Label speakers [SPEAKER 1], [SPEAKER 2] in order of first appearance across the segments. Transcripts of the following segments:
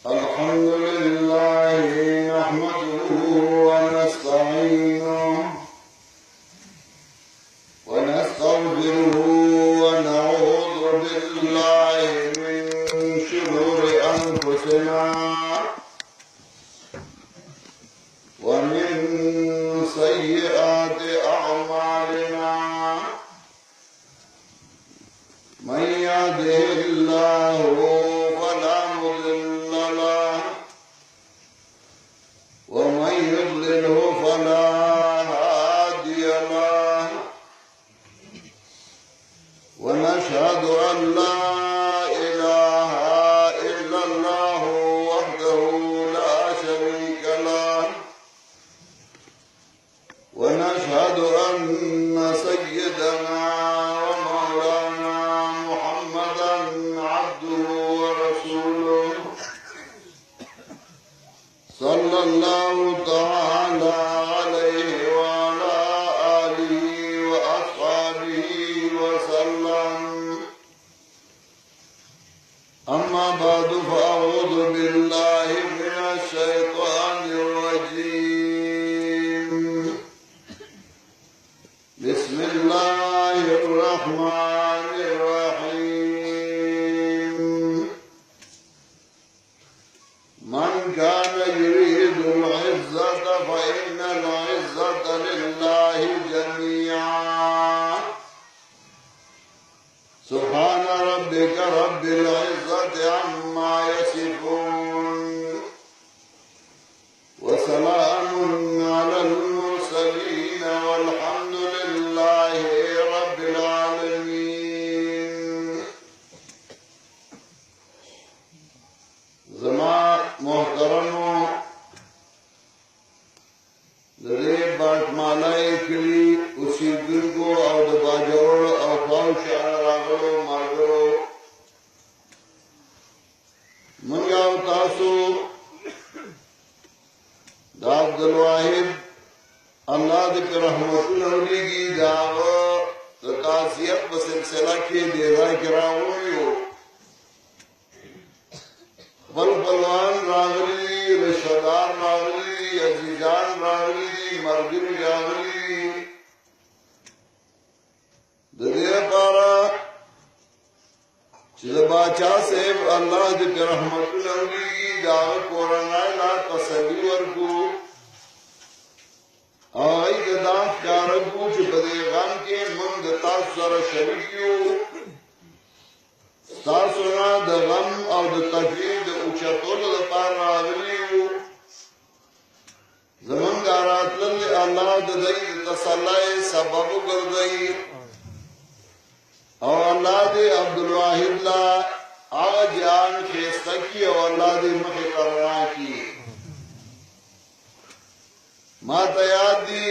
[SPEAKER 1] الحمد لله نحمده ونستعينه ونستغفره ونعوذ بالله من شرور أنفسنا ومن سيئات أعمالنا من يهده الله فلا مضل له ومن يضلله فلا هادي له ونشهد أن لا إله إلا الله وحده لا شريك له ونشهد أن سيدنا ومولانا محمدا عبده ورسوله صلى الله تعالى عليه وعلى آله وأصحابه وسلم. أما بعد فأعوذ بالله من الشيطان الرجيم. بسم الله الرحمن الرحيم. من كان يريد العزة فإن العزة لله جميعا. سبحان ربك رب العزة عما يصفون وسلام على المرسلين والحمد لله رب العالمين. زما محترمو دې باټمالای کلی اوسیدونکو او د باجوړ او خواوشا راغلو مارګرو موږ او تاسو د عبدالواحد الله دې په رحمتونو لګي دا د تعزیت په سلسله کې دی راځي راوړو بلبلوان راغلی رشدار راغلی عزیزان راغلی مرګر راغلی د دې لپاره چې باچا صاحب الله دې په رحمتونو لګي دا کورنۍ لا تسلی ورکو آئی دام کارکو چې په دې غم کې موږ د تاسو سره شریک یو تاسو نه د غم او د تکلیف د اوچتولو لپاره راغلي یو زمونږ راتلل الله د دې تسلی سبب وګرځي او الله دې عبدالواحد لا هغه جان خیسته کی او الله دې مخې کرنا کی ما ته یاد دي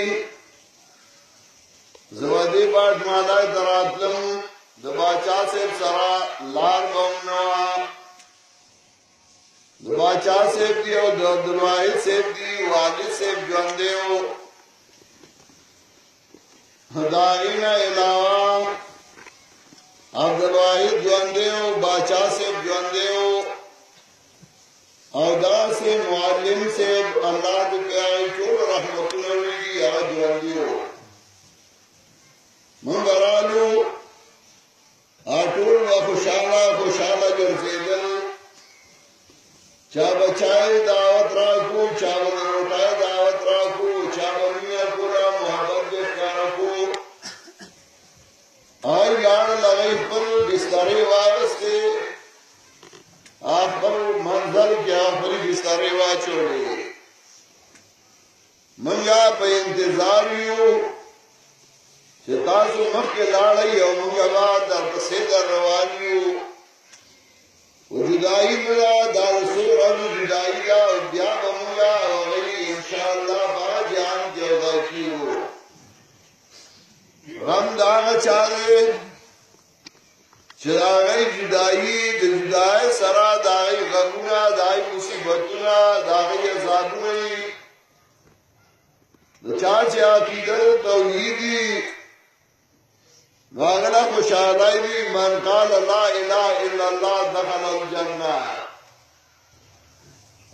[SPEAKER 1] زوادي باټ مالای دراتلم د باچا صاحب سره لار بومنوا د باچا صاحب دی او د عبدالواحد صاحب دی والد صاحب ژوند دیو داینا علاوه عبدالواحد ژوند دیو باچا صاحب ژوند دیو او دا سے معلم سے اللہ دے پیارے ټول رحمتونه لري هغه ژوند دیو مونږ رالو ټول خوشاله ګرځېدل چا بچای دعوت راکو چا ورټای دعوت راکو چا ورنیا کولا محبت دې کارکو آی یار لګای پر بسترې واسطه آخر منزل کیا آخری بسترے واچوڑے منگا پہ انتظار یو چه تاسو مخ کے لاڑی او منگا بعد در پسے در روانیو و جدائی ملا دار سور اب جدائی دا و بیا منگا و غلی انشاءاللہ با جان جودا کیو غم داغ چاہے چې داغی جدائی د جدائی سرا داغی غمونا داغی مصیبتونا داغی عذابونی د چاچه عقیدت توحیدی واغلا خوشحالی دی من قال لا الہ الا اللہ دخل الجنہ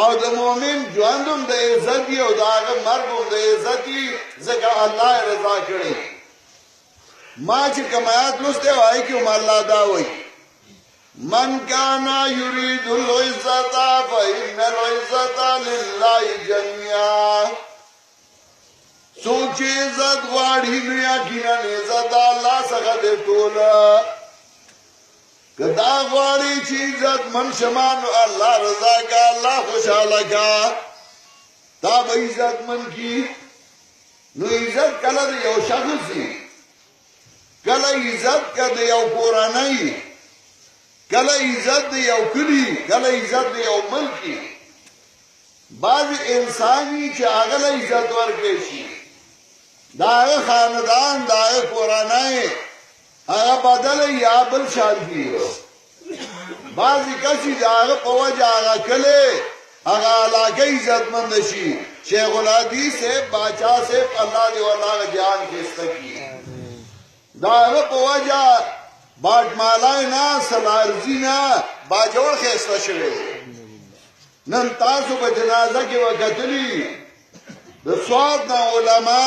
[SPEAKER 1] او د مؤمن ژوندم د عزت وي او د هغه مرګ هم د عزت وي ځکه الله یې رضا کړی ما چې کوم آیات لوستی و هغې کې هم الله دا وایي من کان یرید العزة فإن العزة لله جميعا څوک چې عزت غواړي نو یقینا عزت د الله څخه دی ټوله که دا غواړي چې عزت من شما نو الله رضا کا الله خوشحاله کا تا به عزت من کی نو عزت کله د یو شخص وي کله عزت که د یو کورنۍ کله عزت د یو کلي کله عزت د یو ملک بعض انسانی چې هغه له عزت ورکړی شي د هغه خاندان د هغه کورنۍ هغه بدل یا بل شان کی بعضی کسی د هغه په وجه هغه کلی هغه علاقه عزتمند شي شیخ الحدیث صاحب باچا صاحب الله دې ورله جان ښایسته کړي د هغه په وجه باټمالای نه سلارزي نه باجوړ ښایسته شوی نن تاسو په جنازه کې وکتلي د سواد نه علما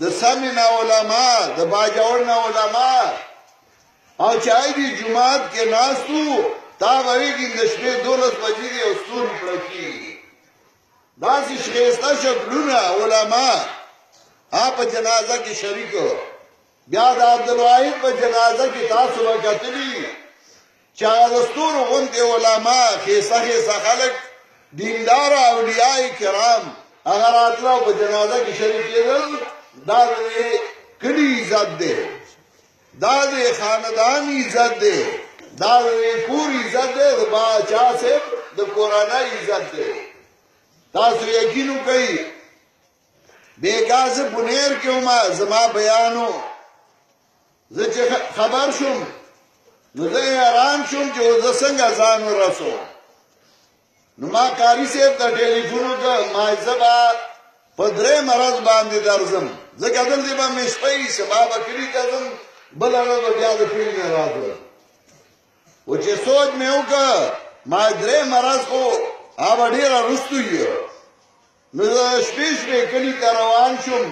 [SPEAKER 1] د سمې نه علما د باجوړ نه علما او چې دې جماعت کې ناستو تا به وایي د شپې 12 بجې دی او ستوري پړه کېږي داسې ښایسته شکلونه علما په جنازه کې شریک بیا د عبدالواحد په جنازه کې تاسو وکتلي چې هغه د ستورو غوندې علما ښایسته ښایسته خلک دیندار اولیاء کرام هغه راتله او په جنازه کې شریک کېدل دا د کلي عزت دی دا د خاندان عزت دی دا د کور عزت دی د باچا صاحب د کورنۍ عزت دی تاسو یقین وکئ بېګا زه بونیر کې وم زما بیانو زه چې خبر شوم نو زه حیران شوم چې زه څنګه ځان ورسوم نو ما قاري صاحب ته ټلیفون وکړ ما زه به په 3 مرض باندې درځم ځکه دلته به مې شپه وي سبا به کلي ته ځم بله ورځ به بیا د کلي نه راځم و چې سوچ مې وکړ ما 3 مرض خو هغه ډېره وروستو وي نو زه شپې کلي ته روان شوم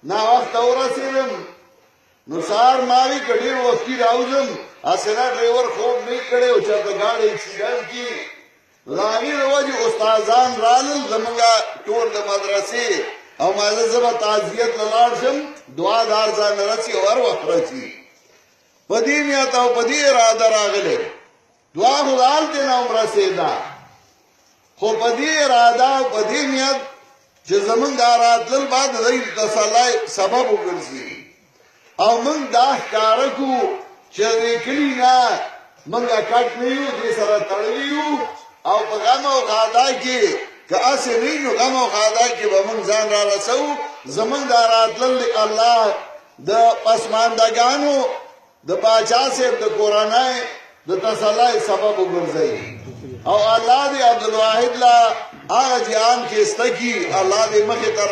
[SPEAKER 1] ناوخته ورسېدم نو سهار ما وي که ډېر وختي راوځم اسنه ډرایور خوب نه یې کړی او چېرته ګاډی اکسیډنټ کړي نو د هغې د وجې استادان رالل زمونږ ټول د مدرسې او ما زه به تعزیت له لاړ شم دعا د هر ځای نه رسي او هر وخت رسي په دې نیت او په دې اراده راغلی دعا خو د هلتې نه هم رسېده خو په دې اراده او په دې نیت چې زمونږ دا راتلل به د دوی تسلی سبب وګرځي او موږ دا ښکاره کړو چې د کلي نه موږ کټ نه یو دې سره تړلي یو او په غم او غادا کې که هسې نه وي نو غم او غادا کې به موږ ځان را رسوو زموږ دا راتلل د الله د پسماندګانو د باچا صاحب د کورنۍ د تسلی سبب وګرځوي او الله دې عبدالواحد له هغه جهان ښایسته کړي الله دې مخې ته